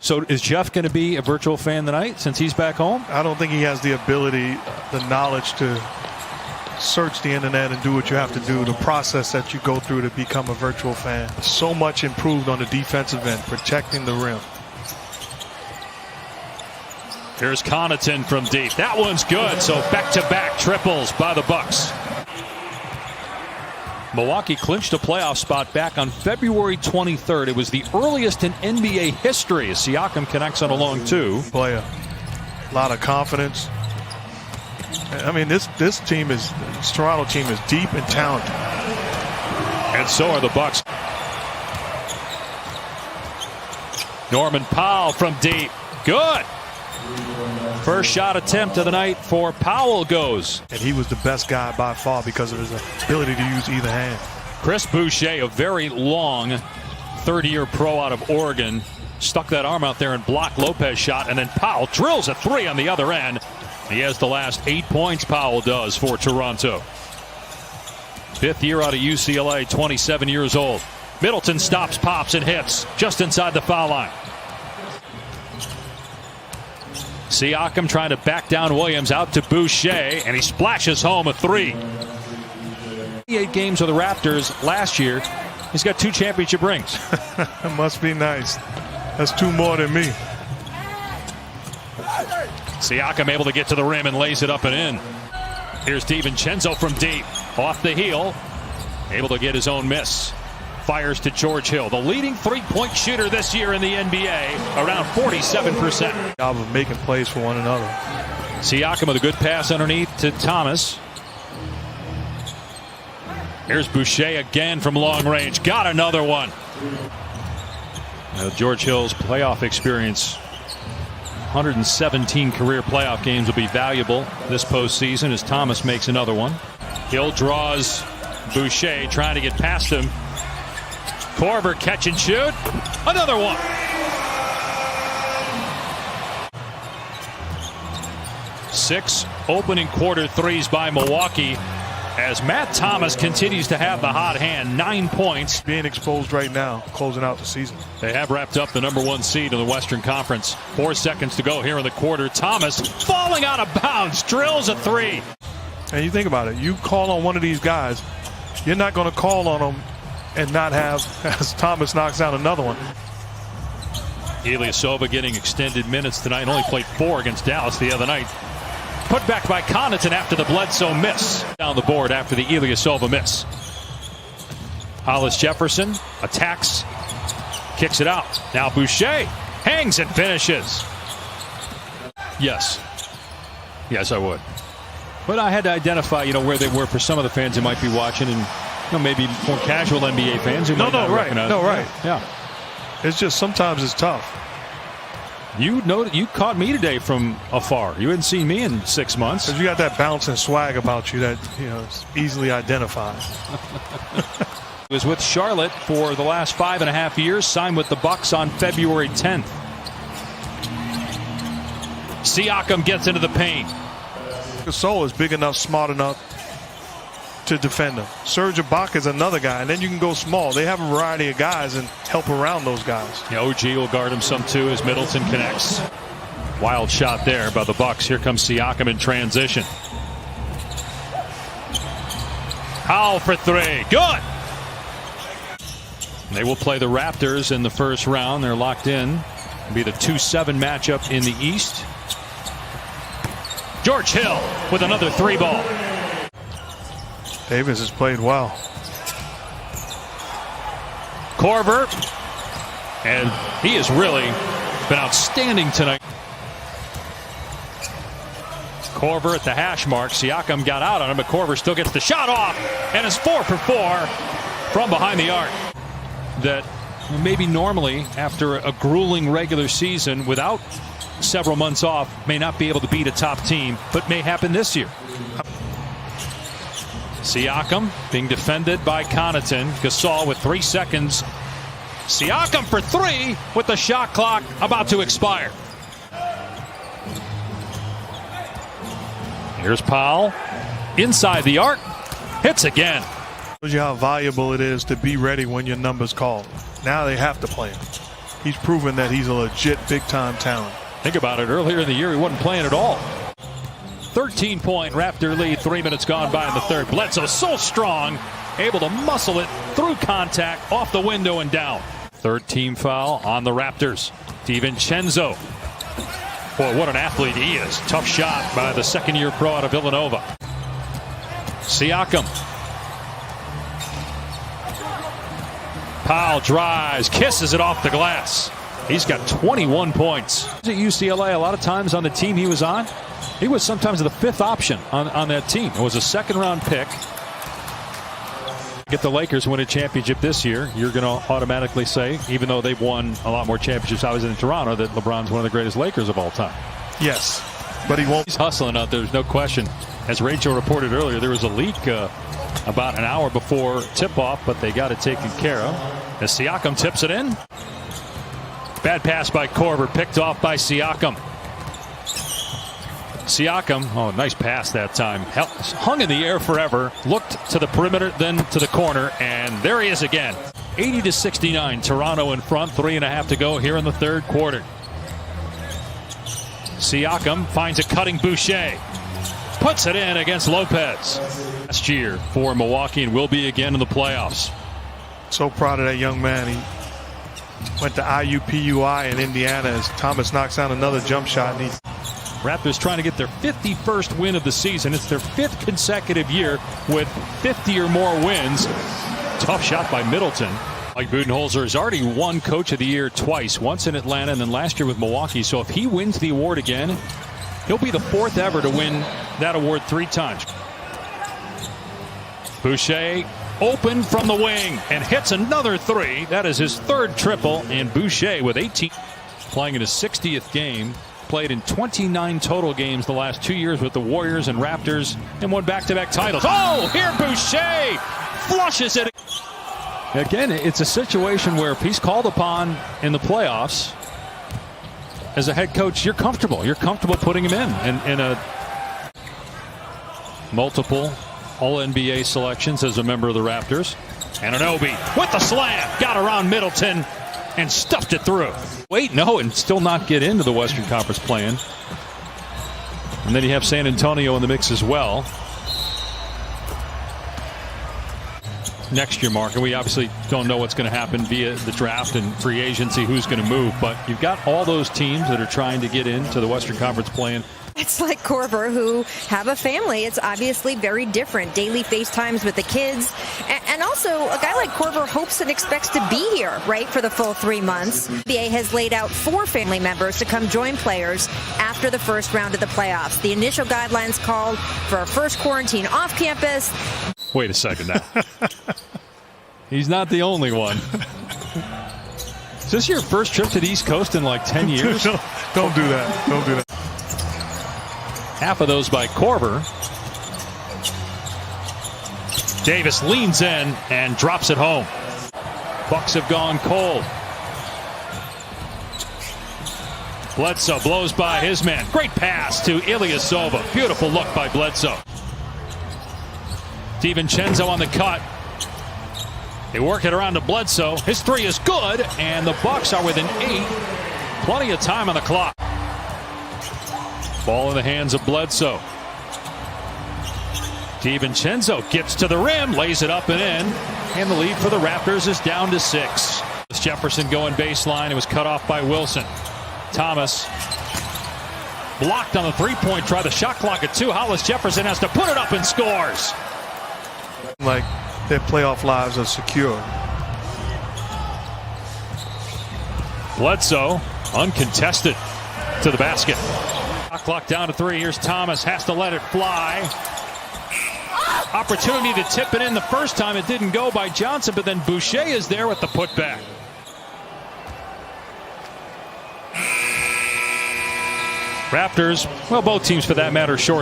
So is Jeff going to be a virtual fan tonight since he's back home? I don't think he has the ability, the knowledge to search the internet and do what you have to do, the process that you go through to become a virtual fan. So much improved on the defensive end, protecting the rim. Here's Connaughton from deep. That one's good. So back-to-back triples by the Bucks. Milwaukee clinched a playoff spot back on February 23rd. It was the earliest in NBA history as Siakam connects on a long two. Player, a lot of confidence. I mean, this Toronto team is deep and talented. And so are the Bucks. Norman Powell from deep. Good. First shot attempt of the night for Powell goes. And he was the best guy by far because of his ability to use either hand. Chris Boucher, a very long third-year pro out of Oregon, stuck that arm out there and blocked Lopez's shot, and then Powell drills a three on the other end. He has the last 8 points, Powell does, for Toronto. Fifth year out of UCLA, 27 years old. Middleton stops, pops, and hits just inside the foul line. Siakam trying to back down Williams, out to Boucher, and he splashes home a three. 8 games with the Raptors last year. He's got 2 championship rings. It must be nice. That's 2 more than me. Siakam able to get to the rim and lays it up and in. Here's DiVincenzo from deep. Off the heel. Able to get his own miss. Fires to George Hill, the leading three-point shooter this year in the NBA, around 47%. Job of making plays for one another. Siakam with a good pass underneath to Thomas. Here's Boucher again from long range. Got another one. George Hill's playoff experience, 117 career playoff games, will be valuable this postseason as Thomas makes another one. Hill draws Boucher, trying to get past him. Korver catch and shoot. Another one. Six opening quarter threes by Milwaukee as Matt Thomas continues to have the hot hand. 9 points. Being exposed right now, closing out the season. They have wrapped up the #1 seed in the Western Conference. 4 seconds to go here in the quarter. Thomas falling out of bounds, drills a three. And you think about it, you call on one of these guys, you're not going to call on them and not have, as Thomas knocks down another one. Ilyasova getting extended minutes tonight. Only played 4 against Dallas the other night. Put back by Connaughton after the Bledsoe miss. Down the board after the Ilyasova miss. Hollis Jefferson attacks, kicks it out. Now Boucher hangs and finishes. Yes, I would. But I had to identify, where they were for some of the fans who might be watching, and maybe more casual NBA fans who might not recognize. Right. Yeah. It's just sometimes it's tough. You caught me today from afar. You hadn't seen me in 6 months. Because you got that bounce and swag about you that is easily identified. He was with Charlotte for the last 5.5 years. Signed with the Bucks on February 10th. Siakam gets into the paint. Gasol is big enough, smart enough to defend him. Serge Ibaka is another guy, and then you can go small. They have a variety of guys and help around those guys. OG will guard him some too as Middleton connects. Wild shot there by the Bucks. Here comes Siakam in transition. Powell for three. Good. They will play the Raptors in the first round. They're locked in. It'll be the 2-7 matchup in the East. George Hill with another 3-ball. Davis has played well. Korver, and he has really been outstanding tonight. Korver at the hash mark. Siakam got out on him, but Korver still gets the shot off and is 4 for 4 from behind the arc. That maybe normally after a grueling regular season without several months off may not be able to beat a top team, but may happen this year. Siakam being defended by Connaughton. Gasol with 3 seconds. Siakam for 3 with the shot clock about to expire. Here's Powell inside the arc. Hits again. Shows you how valuable it is to be ready when your number's called. Now they have to play him. he's proven that he's a legit big-time talent. Think about it. Earlier in the year, he wasn't playing at all. 13-point Raptor lead. 3 minutes gone by in the third. Bledsoe so strong, able to muscle it through contact, off the window and down. Third team foul on the Raptors. DiVincenzo. Boy, what an athlete he is. Tough shot by the second-year pro out of Villanova. Siakam. Powell drives, kisses it off the glass. He's got 21 points. At UCLA, a lot of times on the team he was on, he was sometimes the fifth option on that team. It was a second-round pick. Get the Lakers win a championship this year, you're going to automatically say, even though they've won a lot more championships obviously in Toronto, that LeBron's one of the greatest Lakers of all time. Yes, but he won't. He's hustling out there, there's no question. As Rachel reported earlier, there was a leak about an hour before tip-off, but they got it taken care of. As Siakam tips it in. Bad pass by Korver, picked off by Siakam. Siakam, oh, nice pass that time. Hung in the air forever, looked to the perimeter, then to the corner, and there he is again. 80-69, Toronto in front, 3.5 to go here in the third quarter. Siakam finds a cutting Boucher. Puts it in against Lopez. Last year for Milwaukee and will be again in the playoffs. So proud of that young man. He went to IUPUI in Indiana as Thomas knocks down another jump shot. And Raptors trying to get their 51st win of the season. It's their 5th consecutive year with 50 or more wins. Tough shot by Middleton. Mike Budenholzer has already won Coach of the Year twice, once in Atlanta and then last year with Milwaukee. So if he wins the award again, he'll be the 4th ever to win that award 3 times. Boucher open from the wing and hits another 3. That is his 3rd triple, and Boucher with 18. Playing in his 60th game. Played in 29 total games the last 2 years with the Warriors and Raptors and won back-to-back titles. Oh, here Boucher flushes it. Again, it's a situation where if he's called upon in the playoffs, as a head coach, you're comfortable. You're comfortable putting him in a multiple All-NBA selections as a member of the Raptors. Anunoby with the slam. Got around Middleton and stuffed it through. Wait, no, and still not get into the Western Conference play-in. And then you have San Antonio in the mix as well. Next year, Mark, and we obviously don't know what's going to happen via the draft and free agency, who's going to move, but you've got all those teams that are trying to get into the Western Conference play-in. It's like Korver, who have a family. It's obviously very different. Daily FaceTimes with the kids. And also, a guy like Korver hopes and expects to be here, right, for the full 3 months. The NBA has laid out 4 family members to come join players after the first round of the playoffs. The initial guidelines called for a first quarantine off campus. Wait a second now. He's not the only one. Is this your first trip to the East Coast in like 10 years? Don't do that. Don't do that. Half of those by Korver. Davis leans in and drops it home. Bucks have gone cold. Bledsoe blows by his man. Great pass to Ilyasova. Beautiful look by Bledsoe. DiVincenzo on the cut. They work it around to Bledsoe. His 3 is good, and the Bucks are within 8. Plenty of time on the clock. Ball in the hands of Bledsoe. DiVincenzo gets to the rim, lays it up and in, and the lead for the Raptors is down to 6. Jefferson going baseline. It was cut off by Wilson. Thomas blocked on the three-point try. The shot clock at 2. Hollis Jefferson has to put it up and scores. Like their playoff lives are secure. Bledsoe uncontested to the basket. Shot clock down to 3. Here's Thomas. Has to let it fly. Opportunity to tip it in the first time. It didn't go by Johnson, but then Boucher is there with the putback. Raptors, well, both teams for that matter, short.